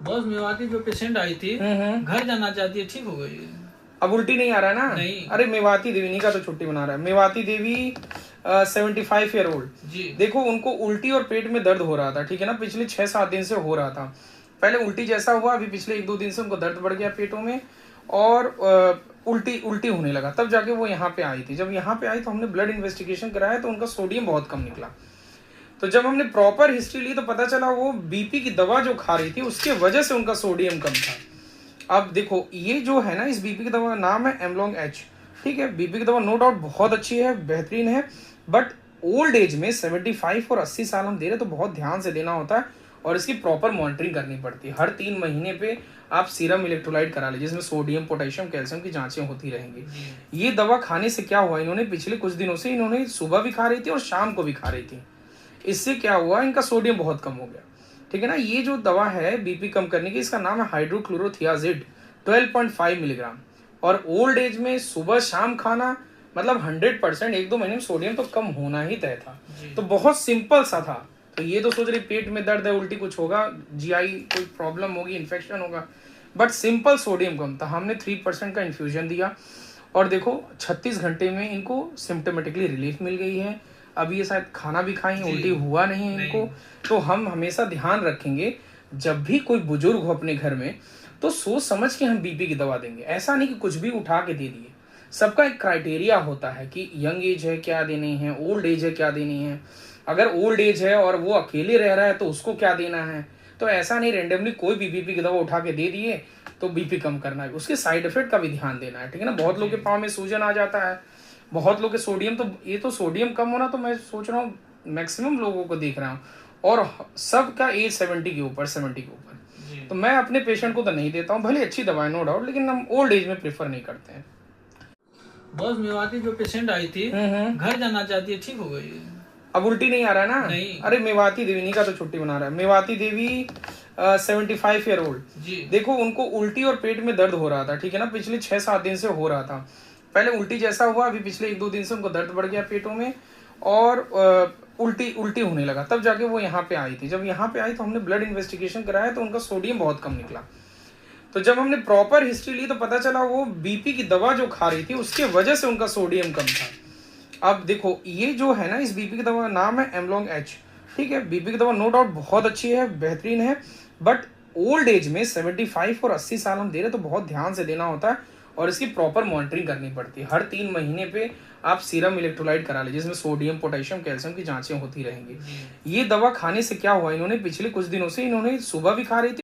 बस मेवाती जो पेशेंट आई थी घर जाना चाहती है, ठीक हो गई। अब उल्टी नहीं आ रहा है ना? नहीं। अरे मेवाती देवी, नहीं का तो छुट्टी बना रहा है। मेवाती देवी 75 ईयर ओल्ड जी। देखो, उनको उल्टी और पेट में दर्द हो रहा था, ठीक है ना, पिछले 6-7 दिन से हो रहा था। पहले उल्टी जैसा हुआ, अभी पिछले 1-2 दिन से उनको दर्द बढ़ गया पेटों में, और उल्टी उल्टी होने लगा। तब जाके वो यहाँ पे आई थी। जब यहाँ पे आई तो हमने ब्लड इन्वेस्टिगेशन कराया तो उनका सोडियम बहुत कम निकला। तो जब हमने प्रॉपर हिस्ट्री ली तो पता चला वो बीपी की दवा जो खा रही थी उसके वजह से उनका सोडियम कम था। अब देखो, ये जो है ना, इस बीपी की दवा का नाम है एमलॉन्ग एच, ठीक है। बीपी की दवा नो डाउट बहुत अच्छी है, बेहतरीन है, बट ओल्ड एज में 75 और 80 साल हम दे रहे तो बहुत ध्यान से देना होता है, और इसकी प्रॉपर मॉनिटरिंग करनी पड़ती है। हर 3 महीने पे आप सीरम इलेक्ट्रोलाइट करा लीजिए, जिसमें सोडियम, पोटेशियम, कैल्शियम की जांचें होती रहेंगी। ये दवा खाने से क्या हुआ, इन्होंने पिछले कुछ दिनों से इन्होंने सुबह भी खा रही थी और शाम को भी खा रही थी। इससे क्या हुआ, इनका सोडियम बहुत कम हो गया, ठीक है ना। ये जो दवा है बीपी कम करने की, इसका नाम है हाइड्रोक्लोरोथियाजिड 12.5 मिलीग्राम। और ओल्ड एज में सुबह शाम खाना, मतलब 100%, 1-2 महीने में सोडियम तो कम होना ही तय था। तो बहुत सिंपल सा था। तो ये तो सोच रही पेट में दर्द है, उल्टी कुछ होगा, जीआई कोई प्रॉब्लम होगी, इन्फेक्शन होगा, बट सिंपल सोडियम कम था। हमने 3% का इन्फ्यूजन दिया और देखो 36 घंटे में इनको सिम्टोमेटिकली रिलीफ मिल गई है। अब ये शायद खाना भी खाई, उल्टी हुआ नहीं है इनको। तो हम हमेशा ध्यान रखेंगे, जब भी कोई बुजुर्ग हो अपने घर में तो सोच समझ के हम बीपी की दवा देंगे। ऐसा नहीं कि कुछ भी उठा के दे दिए। सबका एक क्राइटेरिया होता है कि यंग एज है क्या देनी है, ओल्ड एज है क्या देनी है। अगर ओल्ड एज है और वो अकेले रह रहा है तो उसको क्या देना है। तो ऐसा नहीं रेंडमली कोई भी बीपी की दवा उठा के दे दिए तो बीपी कम करना है, उसके साइड इफेक्ट का भी ध्यान देना है, ठीक है ना। बहुत लोग के पाँव में सूजन आ जाता है, बहुत लोग के सोडियम, तो ये तो सोडियम कम होना तो मैं सोच रहा हूँ मैक्सिमम लोगों को देख रहा हूँ, और सबका एज 70 के ऊपर, 70 के ऊपर। तो मैं अपने पेशेंट को तो नहीं देता हूँ, भले अच्छी दवाएं नो डाउट, लेकिन हम ओल्ड एज में प्रेफर नहीं करते हैं। बस मेवाती जो पेशेंट आई थी घर जाना चाहती है, ठीक हो गई। अब उल्टी नहीं आ रहा है ना? नहीं। अरे मेवाती देवी, नहीं का तो छुट्टी बना रहा है। मेवाती देवी 75 ईयर ओल्ड देखो, उनको उल्टी और पेट में दर्द हो रहा था, ठीक है ना, पिछले 6-7 दिन से हो रहा था। पहले उल्टी जैसा हुआ, अभी पिछले 1-2 दिन से उनको दर्द बढ़ गया पेटों में, और उल्टी उल्टी होने लगा। तब जाके वो यहाँ पे आई थी। जब यहाँ पे आई तो हमने ब्लड इन्वेस्टिगेशन कराया तो उनका सोडियम बहुत कम निकला। तो जब हमने प्रॉपर हिस्ट्री ली तो पता चला वो बीपी की दवा जो खा रही थी उसके वजह से उनका सोडियम कम था। अब देखो, ये जो है ना, इस बीपी की दवा का नाम है एमलॉन्ग एच, ठीक है। बीपी की दवा नो डाउट बहुत अच्छी है, बेहतरीन है, बट ओल्ड एज में 75 और 80 साल हम दे रहे तो बहुत ध्यान से देना होता है, और इसकी प्रॉपर मॉनिटरिंग करनी पड़ती है। हर 3 महीने पे आप सीरम इलेक्ट्रोलाइट करा लीजिए, जिसमें सोडियम, पोटेशियम, कैल्शियम की जांचें होती रहेंगी। ये दवा खाने से क्या हुआ, इन्होंने पिछले कुछ दिनों से इन्होंने सुबह भी खा रही थी